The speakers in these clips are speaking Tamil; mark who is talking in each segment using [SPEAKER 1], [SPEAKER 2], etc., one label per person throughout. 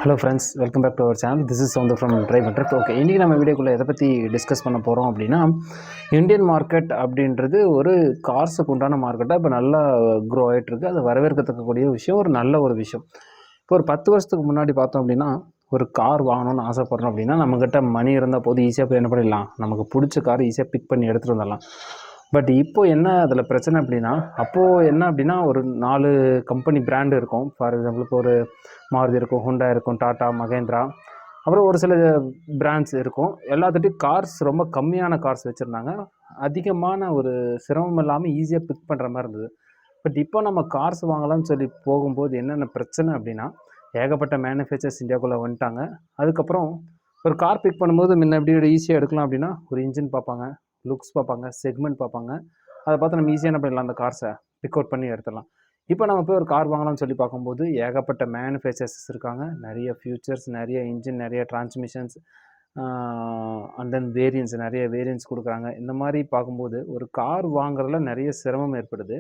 [SPEAKER 1] Hello friends, welcome back to our channel. This is Soundar from Drive and Trip. Okay, இன்றைக்கி நம்ம வீடியோக்குள்ளே எதை பற்றி டிஸ்கஸ் பண்ண போகிறோம் அப்படின்னா, இந்தியன் மார்க்கெட் அப்படின்றது ஒரு கார்ஸுக்கு உண்டான மார்க்கெட்டாக இப்போ நல்லா க்ரோ ஆகிட்டுருக்கு. அது வரவேற்கத்தக்கக்கூடிய விஷயம், ஒரு நல்ல ஒரு விஷயம். இப்போ ஒரு 10 வருஷத்துக்கு முன்னாடி பார்த்தோம் அப்படின்னா, ஒரு கார் வாங்கணும்னு ஆசைப்பட்றோம் அப்படின்னா, நம்மக்கிட்ட மணி இருந்தால் போது ஈஸியாக போய் என்ன பண்ணிடலாம், நமக்கு பிடிச்ச கார் ஈஸியாக பிக் பண்ணி எடுத்துகிட்டு வந்துடலாம். பட் இப்போ என்ன அதில் பிரச்சனை அப்படின்னா, அப்போது என்ன அப்படின்னா ஒரு 4 கம்பெனி பிராண்டு இருக்கும். ஃபார் எக்ஸாம்பிள் இப்போ ஒரு மாருதி இருக்கும், ஹுண்டா இருக்கும், டாட்டா, மகேந்திரா, அப்புறம் ஒரு சில பிராண்ட்ஸ் இருக்கும். எல்லாத்துட்டையும் கார்ஸ் ரொம்ப கம்மியான கார்ஸ் வச்சுருந்தாங்க. அதிகமான ஒரு சிரமம் இல்லாமல் ஈஸியாக பிக் பண்ணுற மாதிரி இருந்தது. பட் இப்போ நம்ம கார்ஸ் வாங்கலாம்னு சொல்லி போகும்போது என்னென்ன பிரச்சனை அப்படின்னா, ஏகப்பட்ட மேனுஃபேக்சர்ஸ் இந்தியாவுக்குள்ளே வந்துட்டாங்க. அதுக்கப்புறம் ஒரு கார் பிக் பண்ணும்போது முன்ன எப்படி ஈஸியாக எடுக்கலாம் அப்படின்னா, ஒரு இன்ஜின் பார்ப்பாங்க, லுக்ஸ் பார்ப்பாங்க, செக்மெண்ட் பார்ப்பாங்க. அதை பார்த்து நம்ம ஈஸியாக என்ன பண்ணிடலாம், அந்த கார்ஸை பிக் அவுட் பண்ணி எடுத்துடலாம். இப்போ நம்ம போய் ஒரு கார் வாங்கலாம்னு சொல்லி பார்க்கும்போது ஏகப்பட்ட மேனுஃபேக்சர்ஸ் இருக்காங்க. நிறைய ஃபியூச்சர்ஸ், நிறைய இன்ஜின், நிறைய டிரான்ஸ்மிஷன்ஸ், அண்ட் தென் வேரியன்ஸ், நிறைய வேரியன்ஸ் கொடுக்குறாங்க. இந்த மாதிரி பார்க்கும்போது ஒரு கார் வாங்குறதுல நிறைய சிரமம் ஏற்படுது.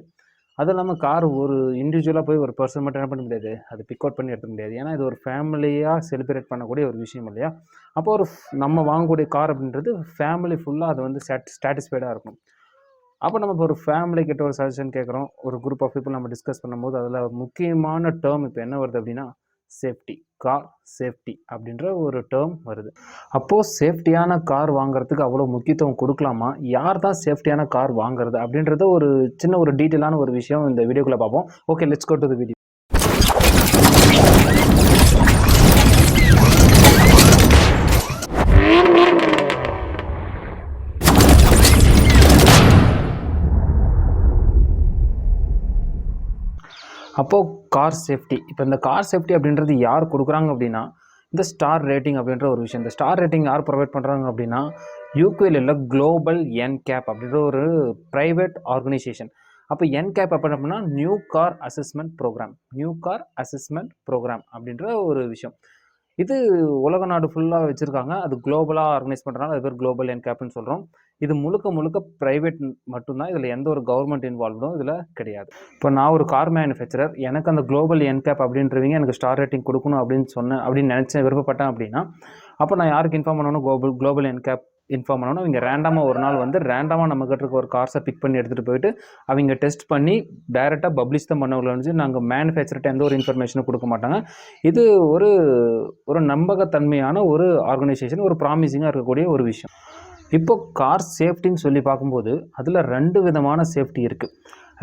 [SPEAKER 1] அதுவும் இல்லாமல் கார் ஒரு இண்டிவிஜுவலாக போய் ஒரு பர்சன் மட்டும் என்ன பண்ண முடியாது, அது பிக் அவுட் பண்ணி எடுத்துக்க முடியாது. ஏன்னா இது ஒரு ஃபேமிலியாக செலிப்ரேட் பண்ணக்கூடிய ஒரு விஷயம் இல்லையா. அப்போ ஒரு நம்ம வாங்கக்கூடிய கார் அப்படின்றது ஃபேமிலி ஃபுல்லாக அது வந்து சாட்டிஸ்ஃபைடாக இருக்கும். அப்போ நம்ம இப்போ ஒரு ஃபேமிலி கிட்ட ஒரு சஜஷன் கேட்குறோம், ஒரு குரூப் ஆஃப் பீப்புள் நம்ம டிஸ்கஸ் பண்ணும்போது அதில் முக்கியமான டேர்ம் இப்போ என்ன வருது அப்படின்னா, சேஃப்டி, கார் சேஃப்டி அப்படின்ற ஒரு டேர்ம் வருது. அப்போது சேஃப்டியான கார் வாங்குறதுக்கு அவ்வளோ முக்கியத்துவம் கொடுக்கலாமா, யார் தான் சேஃப்டியான கார் வாங்குறது அப்படின்றத ஒரு சின்ன ஒரு டீட்டெயிலான ஒரு விஷயம் இந்த வீடியோக்குள்ளே பார்ப்போம். Okay, let's go to the video. அப்போது கார் சேஃப்டி, இப்போ இந்த கார் சேஃப்டி அப்படின்றது யார் கொடுக்குறாங்க அப்படின்னா, இந்த ஸ்டார் ரேட்டிங் அப்படின்ற ஒரு விஷயம். இந்த ஸ்டார் ரேட்டிங் யார் ப்ரொவைட் பண்ணுறாங்க அப்படின்னா, யூகேல குளோபல் NCAP அப்படின்ற ஒரு ப்ரைவேட் ஆர்கனைசேஷன். அப்போ NCAP அப்படின்னா new car assessment programme, new car assessment programme அப்படின்ற ஒரு விஷயம். இது உலக நாடு ஃபுல்லாக வச்சுருக்காங்க. அது குளோபலாக ஆர்கனைஸ் பண்ணுறாங்க. அது பேர் குளோபல் NCAPன்னு சொல்கிறோம். இது முழுக்க ப்ரைவேட் மட்டும்தான். இதில் எந்த ஒரு கவர்மெண்ட் இன்வால்வ்டும் இதில் கிடையாது. இப்போ நான் ஒரு கார் மேனுஃபேக்சரர், எனக்கு அந்த குளோபல் NCAP அப்படின்றவங்க எனக்கு ஸ்டார் ரேட்டிங் கொடுக்கணும் அப்படின்னு நினச்சேன், விருப்பப்பட்டேன் அப்படின்னா, அப்போ நான் யாருக்கு இன்ஃபார்ம் பண்ணணும், குளோபல் NCAP இன்ஃபார்ம் பண்ணணும். அவங்க ரேண்டமாக ஒரு நாள் வந்து ரேண்டமாக நம்மக்கிட்ட இருக்க ஒரு கார்ஸை பிக் பண்ணி எடுத்துகிட்டு போயிட்டு அவங்க டெஸ்ட் பண்ணி டைரெக்டாக பப்ளிஷ் தான் பண்ண நாங்கள் மேனுஃபேக்சர்கிட்ட எந்த ஒரு இன்ஃபர்மேஷனும் கொடுக்க மாட்டாங்க. இது ஒரு நம்பகத்தன்மையான ஒரு ஆர்கனைசேஷன், ஒரு ப்ராமிசிங்காக இருக்கக்கூடிய ஒரு விஷயம். இப்போ கார் சேஃப்டின்னு சொல்லி பார்க்கும்போது அதில் 2 விதமான சேஃப்டி இருக்குது.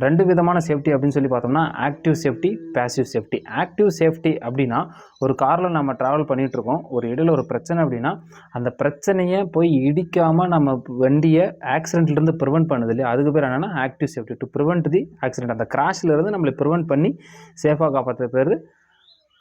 [SPEAKER 1] 2 விதமான சேஃப்டி அப்படின்னு சொல்லி பார்த்தோம்னா, active safety, passive safety. Active safety அப்படின்னா, ஒரு காரில் நம்ம ட்ராவல் பண்ணிகிட்ருக்கோம், ஒரு இடையில ஒரு பிரச்சனை அப்படின்னா, அந்த பிரச்சனையை போய் இடிக்காமல் நம்ம வண்டியை ஆக்சிடென்ட்லேருந்து ப்ரிவெண்ட் பண்ணுது இல்லையா, அதுக்கு பேர் என்னென்னா active safety. To prevent the accident, அந்த கிராஷ்லேருந்து நம்மளை ப்ரிவெண்ட் பண்ணி சேஃபாக காப்பாற்ற பேர்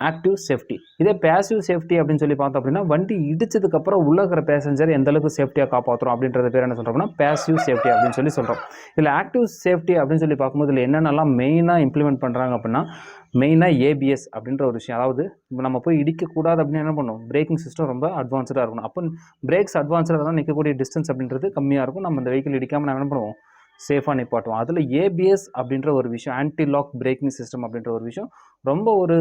[SPEAKER 1] ஆக்டிவ் சேஃப்டி. இதே பேசிவ் சேஃப்டி அப்படின்னு சொல்லி பார்த்தோம் அப்படின்னா, வண்டி இடிச்சதுக்கப்புறம் உள்ள இருக்கிற பேசஞ்சர் எந்த அளவுக்கு சேஃப்டியாக காப்பாற்றுறோம் அப்படின்றது பேர் என்ன சொல்கிறோம்னா பேசிவ் சேஃப்டி அப்படின்னு சொல்லி சொல்கிறோம். இதில் ஆக்டிவ் சேஃப்டி அப்படின்னு சொல்லி பார்க்கும்போது இதில் என்னென்னலாம் மெயினாக இம்ப்ளிமெண்ட் பண்ணுறாங்க அப்படின்னா, மெயினாக ABS அப்படின்ற ஒரு விஷயம். அதாவது இப்போ நம்ம போய் இடிக்கக்கூடாது அப்படின்னு என்ன பண்ணுவோம், பிரேக்கிங் சிஸ்டம் ரொம்ப அட்வான்ஸ்டாக இருக்கணும். அப்போ பிரேக்ஸ் அட்வான்ஸ்டாக தான் நிற்கக்கூடிய டிஸ்டன்ஸ் அப்படின்றது கம்மியாக இருக்கும். நம்ம இந்த வெஹிக்கிள் இடிக்காமல் நம்ம என்ன பண்ணுவோம், சேஃபாக நிப்பாட்டுவோம். அதில் ABS அப்படின்ற ஒரு விஷயம், ஆன்டி லாக் பிரேக்கிங் சிஸ்டம் அப்படின்ற ஒரு விஷயம் ரொம்ப ஒரு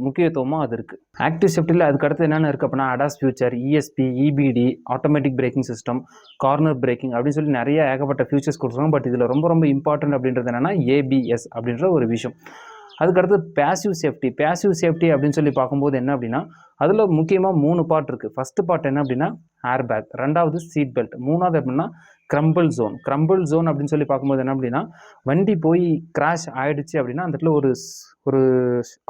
[SPEAKER 1] முக்கியத்துவமாக அது இருக்குது. ஆக்டிவ் சேஃப்டியில் அதுக்கடுத்து என்னென்ன இருக்குது அப்படின்னா, ADAS future, ESP EBD, automatic braking system, corner braking அப்படின்னு சொல்லி நிறைய ஏகப்பட்ட ஃபியூச்சர்ஸ் கொடுத்துருக்காங்க. பட் இதில் ரொம்ப இம்பார்ட்டன்ட் அப்படின்றது என்னென்னா ABS அப்படின்ற ஒரு விஷயம். அதுக்கடுத்து பேசிவ் சேஃப்டி. பேசிவ் சேஃப்டி அப்படின்னு சொல்லி பார்க்கும்போது என்ன அப்படின்னா, அதில் முக்கியமாக 3 பார்ட் இருக்குது. ஃபஸ்ட்டு பார்ட் என்ன அப்படின்னா ஏர் பேக், 2வது சீட் பெல்ட், 3வது அப்படின்னா crumble zone. crumble zone அப்படின்னு சொல்லி பார்க்கும்போது என்ன அப்படின்னா, வண்டி போய் கிராஷ் ஆகிடுச்சு அப்படின்னா அந்த இடத்துல ஒரு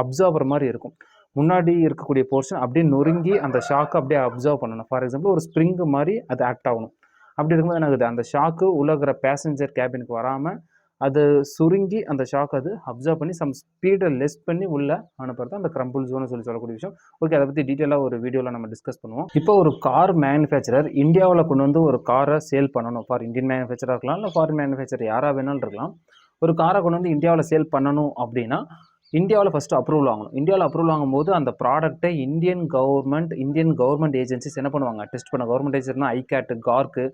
[SPEAKER 1] அப்சர்வர் மாதிரி இருக்கும். முன்னாடி இருக்கக்கூடிய போர்ஷன் அப்படியே நொறுங்கி அந்த ஷாக்கை அப்படியே அப்சர்வ் பண்ணணும். ஃபார் எக்ஸாம்பிள் ஒரு ஸ்ப்ரிங்கு மாதிரி அது ஆக்ட் ஆகணும். அப்படி இருக்கும்போது என்ன ஆகுது, அந்த ஷாக்கு உள்ளகிற பேசஞ்சர் கேபினுக்கு வராமல் அது சுருங்கி அந்த ஷாக் அது அப்சர்வ் பண்ணி சம் ஸ்பீடை லெஸ் பண்ணி உள்ள அனுப்புறது அந்த crumble zone சொல்லக்கூடிய விஷயம். ஓகே, அதை பற்றி டீட்டெயிலாக ஒரு வீடியோவில் நம்ம டிஸ்கஸ் பண்ணுவோம். இப்போ ஒரு கார் மேனுஃபேக்சரர் இந்தியாவில் கொண்டு வந்து ஒரு காரை சேல் பண்ணணும். ஃபார் இந்தியன் மேனுஃபேக்சராக இருக்கலாம், இல்லை ஃபாரின் மேனுஃபேக்சர் யாராக வேணாலும் இருக்கலாம். ஒரு காரை கொண்டு வந்து இந்தியாவில் சேல் பண்ணணும் அப்படின்னா இந்தியாவில் ஃபஸ்ட்டு அப்ரூவல் வாங்கணும். இந்தியாவில் அப்ரூவல் வாங்கும்போது அந்த ப்ராடக்ட்டை இந்தியன் கவர்மெண்ட் ஏஜென்சிஸ் என்ன பண்ணுவாங்க, டெஸ்ட் பண்ண. கவர்மெண்ட் ஏஜென்சினா ஐகேட், கார்க்கு,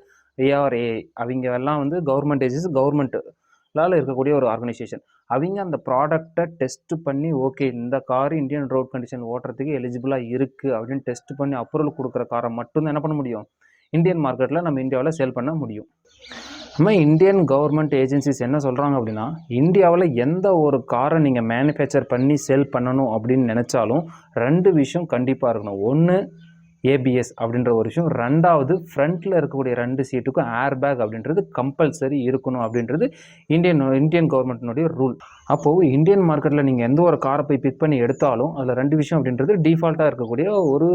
[SPEAKER 1] ARA அவங்க எல்லாம் வந்து கவர்மெண்ட் ஏஜென்சி, கவர்மெண்ட்லால் இருக்கக்கூடிய ஒரு ஆர்கனைசேஷன். அவங்க அந்த ப்ராடக்டை டெஸ்ட் பண்ணி ஓகே இந்த கார் இந்தியன் ரோட் கண்டிஷன் ஓட்டுறதுக்கு எலிஜிபிளாக இருக்குது அப்படின்னு டெஸ்ட் பண்ணி அப்ரூவல் கொடுக்குற காரை மட்டும்தான் என்ன பண்ண முடியும், இந்தியன் மார்க்கெட்டில் நம்ம இந்தியாவில் சேல் பண்ண முடியும். நம்ம இந்தியன் கவர்மெண்ட் ஏஜென்சிஸ் என்ன சொல்கிறாங்க அப்படின்னா, இந்தியாவில் எந்த ஒரு காரை நீங்கள் மேனுஃபேக்சர் பண்ணி சேல் பண்ணணும் அப்படின்னு நினச்சாலும் 2 விஷயம் கண்டிப்பாக இருக்கணும். ஒன்று ஏபிஎஸ் அப்படின்ற ஒரு விஷயம், 2வது ஃப்ரண்ட்டில் இருக்கக்கூடிய 2 சீட்டுக்கும் ஏர் பேக் அப்படின்றது கம்பல்சரி இருக்கணும் அப்படின்றது இந்தியன் கவர்மெண்ட்டினுடைய ரூல். அப்போது இந்தியன் மார்க்கெட்டில் நீங்கள் எந்த ஒரு காரை போய் பிக் பண்ணி எடுத்தாலும் அதில் 2 விஷயம் அப்படின்றது டிஃபால்ட்டாக இருக்கக்கூடிய ஒரு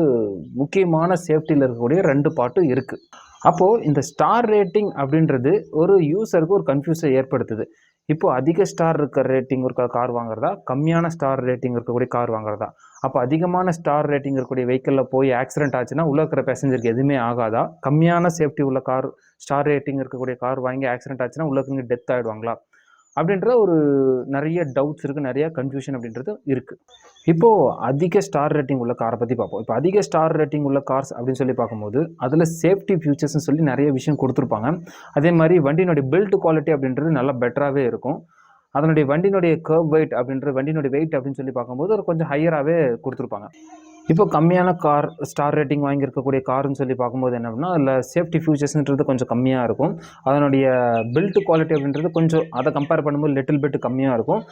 [SPEAKER 1] முக்கியமான சேஃப்டியில் இருக்கக்கூடிய 2 பார்ட்டும் இருக்குது. அப்போது இந்த ஸ்டார் ரேட்டிங் அப்படின்றது ஒரு யூஸருக்கு ஒரு கன்ஃபியூஸை ஏற்படுத்துது. இப்போது அதிக ஸ்டார் இருக்கிற ரேட்டிங் இருக்கிற கார் வாங்குறதா, கம்மியான ஸ்டார் ரேட்டிங் இருக்கக்கூடிய கார் வாங்குறதா? அப்போ அதிகமான ஸ்டார் ரேட்டிங் இருக்கக்கூடிய வெஹிக்கிளில் போய் ஆக்சிடென்ட் ஆச்சுன்னா உள்ள இருக்கிற பேசஞ்சருக்கு எதுவுமே ஆகாதா? கம்மியான சேஃப்டி உள்ள கார், ஸ்டார் ரேட்டிங் இருக்கக்கூடிய கார் வாங்கி ஆக்சிடென்ட் ஆச்சுன்னா உள்ள இருக்கிறவங்க டெத் ஆகிடுவாங்களா அப்படின்ற ஒரு நிறைய டவுட்ஸ் இருக்குது, நிறைய கன்ஃபியூஷன் அப்படின்றது இருக்குது. இப்போது அதிக ஸ்டார் ரேட்டிங் உள்ள காரை பற்றி பார்ப்போம். இப்போ அதிக ஸ்டார் ரேட்டிங் உள்ள கார்ஸ் அப்படின்னு சொல்லி பார்க்கும்போது அதில் சேஃப்டி ஃபியூச்சர்ஸ்னு சொல்லி நிறைய விஷயம் கொடுத்துருப்பாங்க. அதே மாதிரி வண்டியினுடைய பில்ட் குவாலிட்டி அப்படின்றது நல்லா பெட்டராகவே இருக்கும். அதனுடைய வண்டியினுடைய கர்வ் வெயிட் அப்படின்ற வண்டியினுடைய வெயிட் அப்படின்னு சொல்லி பார்க்கும்போது ஒரு கொஞ்சம் ஹையராகவே கொடுத்துருப்பாங்க. இப்போ கம்மியான கார் ஸ்டார் ரேட்டிங் வாங்கியிருக்கக்கூடிய கார்னு சொல்லி பார்க்கும்போது என்ன அப்படின்னா அதில் சேஃப்டி ஃபியூச்சர்ஸ்ன்றது கொஞ்சம் கம்மியாக இருக்கும். அதனுடைய பில்ட் குவாலிட்டி அப்படின்றது கொஞ்சம் அதை கம்பேர் பண்ணும்போது லிட்டில் பிட் கம்மியாக இருக்கும்.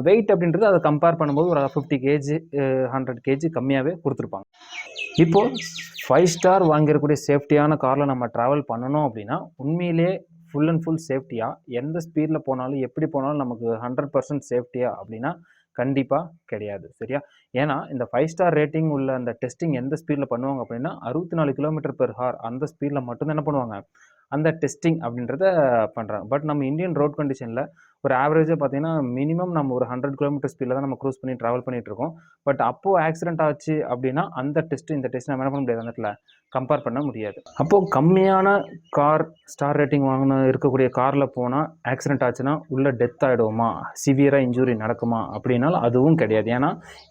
[SPEAKER 1] வெயிட் அப்படின்றது அதை கம்பேர் பண்ணும்போது ஒரு 50 kg 100 kg கம்மியாகவே கொடுத்துருப்பாங்க. இப்போது 5 ஸ்டார் வாங்கியிருக்கக்கூடிய சேஃப்டியான காரில் நம்ம ட்ராவல் பண்ணணும் அப்படின்னா உண்மையிலே ஃபுல் அண்ட் ஃபுல் சேஃப்டியாக எந்த ஸ்பீடில் போனாலும் எப்படி போனாலும் நமக்கு 100% சேஃப்டியா அப்படின்னா கண்டிப்பாக கிடையாது. சரியா? ஏன்னா இந்த 5 ஸ்டார் ரேட்டிங் உள்ள அந்த டெஸ்டிங் எந்த ஸ்பீடில் பண்ணுவாங்க அப்படின்னா 64 km/h அந்த ஸ்பீடில் மட்டும்தான் என்ன பண்ணுவாங்க, அந்த டெஸ்டிங் அப்படின்றத பண்ணுறாங்க. பட் நம்ம இந்தியன் ரோட் கண்டிஷனில் ஒரு ஆவரேஜாக பார்த்தீங்கன்னா மினிமம் நம்ம ஒரு 100 km ஸ்பீடில் தான் நம்ம க்ரூஸ் பண்ணி ட்ராவல் பண்ணிகிட்ருக்கோம். பட் அப்போது ஆக்சிடென்ட் ஆச்சு அப்படின்னா அந்த டெஸ்ட்டு இந்த டெஸ்ட் நம்ம என்ன பண்ண முடியாது, அந்த இடத்துல கம்பேர் பண்ண முடியாது. அப்போது கம்மியான கார் ஸ்டார் ரேட்டிங் வாங்கின இருக்கக்கூடிய காரில் போனால் ஆக்சிடென்ட் ஆச்சுன்னா உள்ள டெத் ஆகிடுவோமா, சிவியராக இன்ஜுரி நடக்குமா அப்படின்னாலும் அதுவும் கிடையாது. ஏன்னா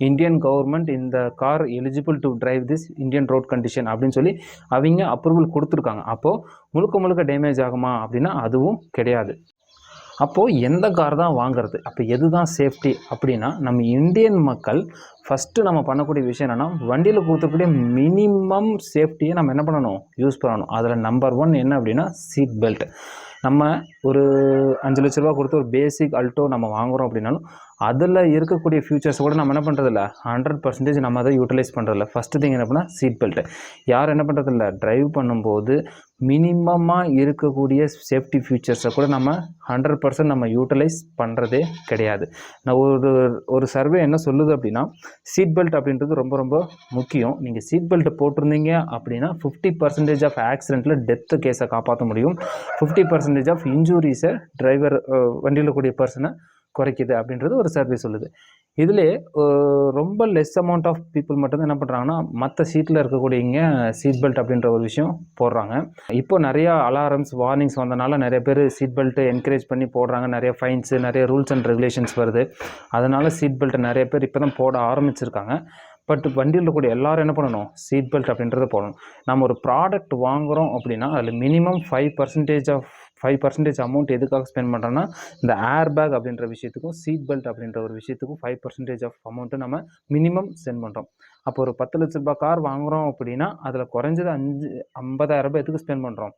[SPEAKER 1] இந்தியன் கவர்மெண்ட் இந்த car eligible to drive this Indian road condition அப்படின்னு சொல்லி அவங்க அப்ரூவல் கொடுத்துருக்காங்க. அப்போது முழுக்க டேமேஜ் ஆகுமா அப்படின்னா அதுவும் கிடையாது. அப்போது எந்த கார் தான் வாங்குறது, அப்போ எது தான் சேஃப்டி அப்படின்னா நம்ம இந்தியன் மக்கள் ஃபஸ்ட்டு நம்ம பண்ணக்கூடிய விஷயம் என்னென்னா வண்டியில் கொடுத்துக்கூடிய மினிமம் சேஃப்டியை நம்ம என்ன பண்ணணும், யூஸ் பண்ணணும். அதில் நம்பர் 1 என்ன அப்படின்னா சீட் பெல்ட். நம்ம ஒரு 5 லட்ச ரூபா கொடுத்து ஒரு பேசிக் அல்டோ நம்ம வாங்குகிறோம் அப்படின்னாலும் அதில் இருக்கக்கூடிய ஃபியூச்சர்ஸ் கூட நம்ம என்ன பண்ணுறதில்ல, 100% நம்ம அதை யூட்டிலைஸ் பண்ணுறதில்ல. ஃபஸ்ட்டு திங் என்ன பண்ணால் சீட் பெல்ட்டு. யாரும் என்ன பண்ணுறதில்ல, ட்ரைவ் பண்ணும்போது மினிமமாக இருக்கக்கூடிய சேஃப்டி ஃபியூச்சர்ஸை கூட நம்ம 100% நம்ம யூட்டிலைஸ் பண்ணுறதே கிடையாது. நான் ஒரு சர்வே என்ன சொல்லுது அப்படின்னா சீட் பெல்ட் அப்படின்றது ரொம்ப முக்கியம். நீங்கள் சீட் பெல்ட் போட்டிருந்தீங்க அப்படின்னா 50% ஆஃப் ஆக்சிடெண்ட்டில் டெத்து கேஸை காப்பாற்ற முடியும். 50% ஆஃப் இன்ஜூரிஸை டிரைவர் வண்டியில் கூடிய பர்சனை குறைக்குது அப்படின்றது ஒரு சர்வே சொல்லுது. இதில் ரொம்ப லெஸ் அமௌண்ட் ஆஃப் பீப்புள் மட்டும்தான் என்ன பண்ணுறாங்கன்னா மற்ற சீட்டில் இருக்கக்கூடியங்க சீட் பெல்ட் அப்படின்ற ஒரு விஷயம் போடுறாங்க. இப்போ நிறையா அலாரம்ஸ் வார்னிங்ஸ் வந்தனால நிறைய பேர் சீட் பெல்ட்டு என்கரேஜ் பண்ணி போடுறாங்க. நிறைய ஃபைன்ஸு, நிறைய ரூல்ஸ் அண்ட் ரெகுலேஷன்ஸ் வருது. அதனால் சீட் பெல்ட்டை நிறைய பேர் இப்போ தான் போட ஆரம்பிச்சிருக்காங்க. பட் வண்டியில் கூட எல்லோரும் என்ன பண்ணணும், சீட் பெல்ட் அப்படின்றத போடணும். நம்ம ஒரு ப்ராடக்ட் வாங்குகிறோம் அப்படின்னா அதில் மினிமம் 5% அமௌண்ட் எதுக்காக ஸ்பெண்ட் பண்ணுறோன்னா இந்த ஏர் பேக் அப்படின்ற விஷயத்துக்கும் சீட் பெல்ட் அப்படின்ற ஒரு விஷயத்துக்கும் 5% ஆஃப் அமௌண்ட்டு நம்ம மினிமம் ஸ்பெண்ட் பண்ணுறோம். அப்போ ஒரு 10 லட்ச ரூபாய் கார் வாங்குகிறோம் அப்படின்னா அதில் குறைஞ்சது 50,000 ரூபாய் எதுக்கு ஸ்பெண்ட் பண்ணுறோம்,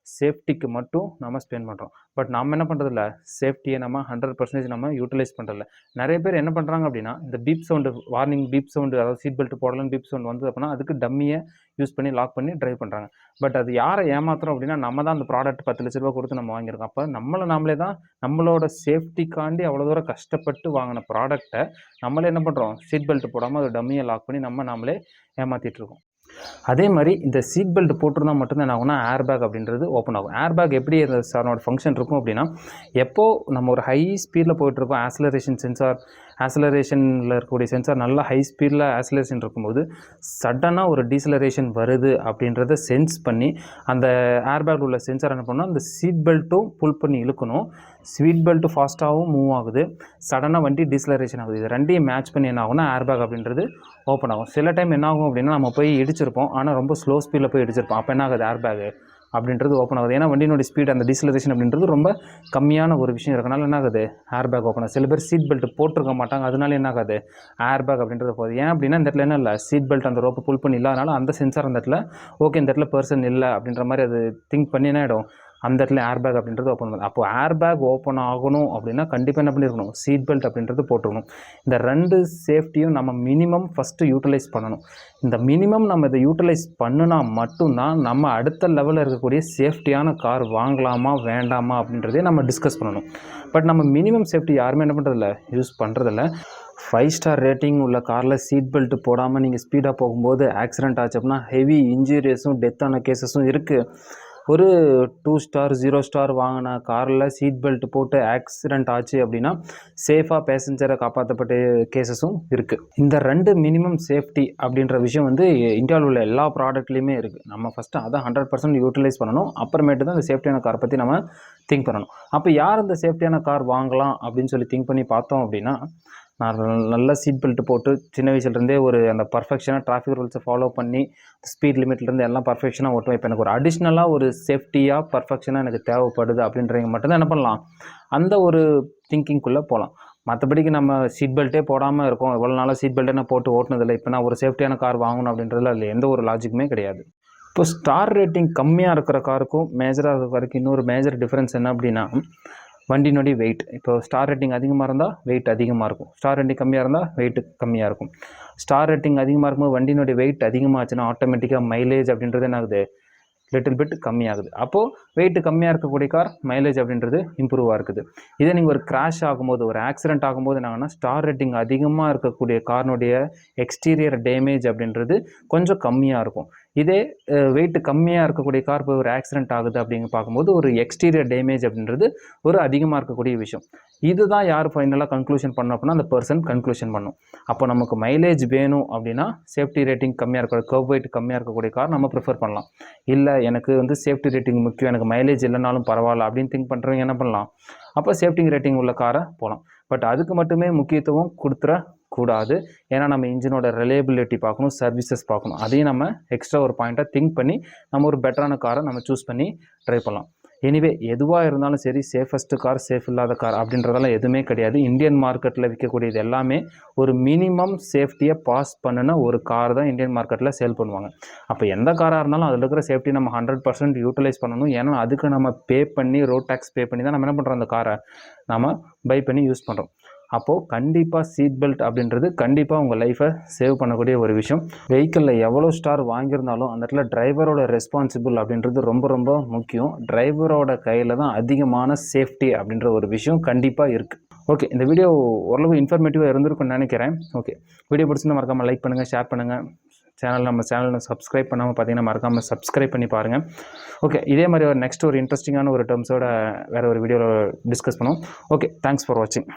[SPEAKER 1] சேஃப்டிக்கு மட்டும் நம்ம ஸ்பெண்ட் பண்ணுறோம். பட் நம்ம என்ன பண்ணுறதில்ல, சேஃப்டியை நம்ம 100% நம்ம யூட்டிலைஸ் பண்ணுறதில்ல. நிறைய பேர் என்ன பண்ணுறாங்க அப்படின்னா இந்த beep sound, warning beep sound, அதாவது சீட் பெல்ட் போடலன்னு பீப் சவுண்ட் வந்தது அப்படின்னா அதுக்கு டம்மியை யூஸ் பண்ணி லாக் பண்ணி ட்ரைவ் பண்ணுறாங்க. பட் அது யாரை ஏமாத்துறோம் அப்படின்னா நம்ம தான் அந்த ப்ராடக்ட் 10 லட்ச ரூபா கொடுத்து நம்ம வாங்கியிருக்கோம். அப்போ நாமளே தான் நம்மளோட சேஃப்டிக்காண்டி அவ்வளோ தூரம் கஷ்டப்பட்டு வாங்கின ப்ராடக்டை நம்மளே என்ன பண்ணுறோம், சீட் பெல்ட் போடாமல் அது டம்மியை லாக் பண்ணி நம்மளே ஏமாற்றிட்டுருக்கோம். அதே மாதிரி இந்த சீட் பெல்ட் போட்டிருந்தால் மட்டும்தான் என்ன ஆகும்னா ஏர் பேக் அப்படின்றது ஓப்பன் ஆகும். ஏர் பேக் எப்படி அதனோட ஃபங்க்ஷன் இருக்கும் அப்படின்னா, எப்போது நம்ம ஒரு ஹை ஸ்பீடில் போயிட்டுருக்கோம், ஆக்சலரேஷனில் இருக்கக்கூடிய சென்சார் நல்லா ஹை ஸ்பீடில் ஆக்சலரேஷன் இருக்கும்போது சடனாக ஒரு டீசலரேஷன் வருது அப்படின்றத சென்ஸ் பண்ணி அந்த ஏர் பேக் உள்ள சென்சார் என்ன பண்ணணும், அந்த சீட் பெல்ட்டும் புல் பண்ணி இழுக்கணும். சீட் பெல்ட்டு ஃபாஸ்ட்டாகவும் மூவ் ஆகுது, சடனாக வண்டி டீசலரேஷன் ஆகுது. இது ரெண்டையும் மேட்ச் பண்ணி என்ன ஆகும்னா ஏர் பேக் அப்படின்றது ஓப்பன் ஆகும். சில டைம் என்ன ஆகும் அப்படின்னா நம்ம போய் இடிச்சிருப்போம், ஆனால் ரொம்ப ஸ்லோ ஸ்பீடில் போய் இடிச்சிருப்போம். அப்போ என்ன ஆகுது, ஏர் பேக் அப்படின்றது ஓப்பன் ஆகுது. ஏன்னா வண்டியினுடைய ஸ்பீட் அந்த டீசலரேஷன் அப்படின்றது ரொம்ப கம்மியான ஒரு விஷயம் இருக்கனால என்ன ஆகுது, ஏர் பேக் ஓப்பன் ஆகுது. சில பேர் சீட் பெல்ட் போட்டிருக்க மாட்டாங்க, அதனால என்ன ஆகாது, ஏர் பேக் அப்படின்றது போகுது. ஏன் அப்படின்னா இந்த இடத்துல என்ன இல்லை, சீட் பெல்ட் அந்த ரோப்பை புல் பண்ணி இல்லாதனால அந்த சென்சார் அந்த இடத்துல ஓகே இந்த இடத்துல பர்சன் இல்லை அப்படின்ற மாதிரி அது திங்க் பண்ணி என்ன ஆகிடும், அந்த இடத்துல ஏர் பேக் அப்படின்றது ஓப்பன் பண்ணுது. அப்போ ஏர் பேக் ஓப்பன் ஆகணும் அப்படின்னா கண்டிப்பாக என்ன பண்ணியிருக்கணும், சீட் பெல்ட் அப்படின்றது போட்டுருக்கணும். இந்த 2 சேஃப்டியும் நம்ம மினிமம் ஃபஸ்ட்டு யூட்டிலைஸ் பண்ணணும். இந்த மினிமம் நம்ம இதை யூட்டிலைஸ் பண்ணினா மட்டும்தான் நம்ம அடுத்த லெவலில் இருக்கக்கூடிய சேஃப்டியான கார் வாங்கலாமா வேண்டாமா அப்படின்றதே நம்ம டிஸ்கஸ் பண்ணணும். பட் நம்ம மினிமம் சேஃப்டி யாருமே என்ன பண்ணுறதில்ல, யூஸ் பண்ணுறதில்ல. 5 ஸ்டார் ரேட்டிங் உள்ள காரில் சீட் பெல்ட் போடாமல் நீங்கள் ஸ்பீடாக போகும்போது ஆக்சிடென்ட் ஆச்சு அப்படின்னா ஹெவி இன்ஜூரியஸும் டெத்தான கேசஸும் இருக்குது. ஒரு 2 ஸ்டார் 0 ஸ்டார் வாங்கின காரில் சீட் பெல்ட் போட்டு ஆக்சிடென்ட் ஆச்சு அப்படின்னா சேஃபாக பேசஞ்சரை காப்பாற்றப்பட்ட கேசஸும் இருக்குது. இந்த 2 மினிமம் சேஃப்டி அப்படின்ற விஷயம் வந்து இந்தியாவில் உள்ள எல்லா ப்ராடக்ட்லேயுமே இருக்குது. நம்ம ஃபஸ்ட்டு அதை 100% யூட்டிலைஸ் பண்ணணும். அப்புறமேட்டு தான் இந்த சேஃப்டியான கார் பற்றி நம்ம திங்க் பண்ணணும். அப்போ யார் இந்த சேஃப்டியான கார் வாங்கலாம் அப்படின்னு சொல்லி திங்க் பண்ணி பார்த்தோம் அப்படின்னா, நான் நல்லா சீட் பெல்ட் போட்டு சின்ன வயசுலேருந்தே ஒரு அந்த பர்ஃபெக்ஷனாக டிராஃபிக் ரூல்ஸை ஃபாலோ பண்ணி ஸ்பீட் லிமிட்லேருந்து எல்லாம் பர்ஃபெக்ஷனாக ஓட்டுவேன். இப்போ எனக்கு ஒரு அடிஷ்னலாக ஒரு சேஃப்டியாக பர்ஃபெக்ஷனாக எனக்கு தேவைப்படுது அப்படின்றவங்க மட்டும்தான் என்ன பண்ணலாம், அந்த ஒரு திங்கிங்குள்ளே போகலாம். மற்றபடிக்கு நம்ம சீட் பெல்ட்டே போடாமல் இருக்கோம், இவ்வளோ நாளாக சீட் பெல்ட்டே நான் போட்டு ஓட்டுனதில்லை, இப்போ நான் ஒரு சேஃப்டியான கார் வாங்கணும் அப்படின்றதுல அதில் எந்த ஒரு லாஜிக்குமே கிடையாது. இப்போ ஸ்டார் ரேட்டிங் கம்மியாக இருக்கிற காருக்கும் மேஜராக இருக்கிற காருக்கும் இன்னொரு மேஜர் டிஃப்ரென்ஸ் என்ன அப்படின்னா, வண்டியினுடைய வெயிட். இப்போ ஸ்டார் ரேட்டிங் அதிகமாக இருந்தால் வெயிட் அதிகமாக இருக்கும், ஸ்டார் ரேட்டிங் கம்மியாக இருந்தால் வெயிட் கம்மியாக இருக்கும். ஸ்டார் ரேட்டிங் அதிகமாக இருக்கும்போது வண்டியினுடைய வெயிட் அதிகமாகச்சுன்னா ஆட்டோமேட்டிக்காக மைலேஜ் அப்படின்றது என்ன ஆகுது, லிட்டில் பிட் கம்மியாகுது. அப்போது வெயிட் கம்மியாக இருக்கக்கூடிய கார் மைலேஜ் அப்படின்றது இம்ப்ரூவாக இருக்குது. இதே நீங்கள் ஒரு கிராஷ் ஆகும்போது, ஒரு ஆக்சிடென்ட் ஆகும்போது என்னாங்கன்னா ஸ்டார் ரேட்டிங் அதிகமாக இருக்கக்கூடிய காரினுடைய எக்ஸ்டீரியர் டேமேஜ் அப்படின்றது கொஞ்சம் கம்மியாக இருக்கும். இதே வெயிட் கம்மியாக இருக்கக்கூடிய கார் போய் ஒரு ஆக்சிடென்ட் ஆகுது அப்படிங்க பார்க்கும்போது ஒரு எக்ஸ்டீரியர் டேமேஜ் அப்படின்றது ஒரு அதிகமாக இருக்கக்கூடிய விஷயம். இதுதான் யார் ஃபைனலாக கன்க்ளூஷன் பண்ணணும் அப்படின்னா அந்த பர்சன் கன்க்ளூஷன் பண்ணும். அப்போ நமக்கு மைலேஜ் வேணும் அப்படின்னா சேஃப்டி ரேட்டிங் கம்மியாக இருக்கிற கர்வ் வெயிட் கம்மியாக இருக்கக்கூடிய கார் நம்ம ப்ரிஃபர் பண்ணலாம். இல்லை எனக்கு வந்து சேஃப்டி ரேட்டிங் முக்கியம், எனக்கு மைலேஜ் இல்லைனாலும் பரவாயில்ல அப்படின்னு திங்க் பண்ணுறவங்க என்ன பண்ணலாம், அப்போ சேஃப்டி ரேட்டிங் உள்ள காரை போகலாம். பட் அதுக்கு மட்டுமே முக்கியத்துவம் கொடுத்துடக்கூடாது. ஏன்னா நம்ம இன்ஜினோட ரிலையபிலிட்டி பார்க்கணும், சர்வீசஸ் பார்க்கணும். அதையும் நம்ம எக்ஸ்ட்ரா ஒரு பாயிண்ட்டாக திங்க் பண்ணி நம்ம ஒரு பெட்டரான காரை நம்ம சூஸ் பண்ணி ட்ரை பண்ணலாம். எனிவே எதுவாக இருந்தாலும் சரி, சேஃபஸ்ட்டு கார் சேஃப் இல்லாத கார் அப்படின்றதெல்லாம் எதுவுமே கிடையாது. இந்தியன் மார்க்கெட்டில் விற்கக்கூடியது எல்லாமே ஒரு மினிமம் சேஃப்டியை பாஸ் பண்ணின ஒரு கார் தான் இந்தியன் மார்க்கெட்டில் சேல் பண்ணுவாங்க. அப்போ எந்த காராக இருந்தாலும் அதில் இருக்கிற சேஃப்டி நம்ம 100% யூட்டிலைஸ் பண்ணணும். ஏன்னா அதுக்கு நம்ம பே பண்ணி ரோட் டேக்ஸ் பே பண்ணி தான் நம்ம என்ன பண்ணுறோம், அந்த காரை நம்ம பை பண்ணி யூஸ் பண்ணுறோம். அப்போது கண்டிப்பாக சீட் பெல்ட் அப்படின்றது கண்டிப்பாக உங்கள் லைஃப்பை சேவ் பண்ணக்கூடிய ஒரு விஷயம். வெஹிக்கிளில் எவ்வளோ ஸ்டார் வாங்கியிருந்தாலும் அந்த இடத்துல டிரைவரோட ரெஸ்பான்சிபிள் அப்படின்றது ரொம்ப ரொம்ப முக்கியம். டிரைவரோட கையில் தான் அதிகமான சேஃப்டி அப்படின்ற ஒரு விஷயம் கண்டிப்பாக இருக்குது. ஓகே, இந்த வீடியோ ஓரளவு இன்ஃபர்மேட்டிவாக இருந்திருக்குன்னு நினைக்கிறேன். ஓகே, வீடியோ பிடிச்சிருந்தா மறக்காமல் லைக் பண்ணுங்கள், ஷேர் பண்ணுங்கள். நம்ம சேனலில் சப்ஸ்கிரைப் பண்ணாமல் பார்த்தீங்கன்னா மறக்காமல் சப்ஸ்கிரைப் பண்ணி பாருங்கள். ஓகே, இதே மாதிரி ஒரு நெக்ஸ்ட் ஒரு இன்ட்ரெஸ்டிங்கான ஒரு டேர்ம்ஸோட வேறு ஒரு வீடியோவில் டிஸ்கஸ் பண்ணுவோம். ஓகே, தேங்க்ஸ் ஃபார் வாட்சிங்.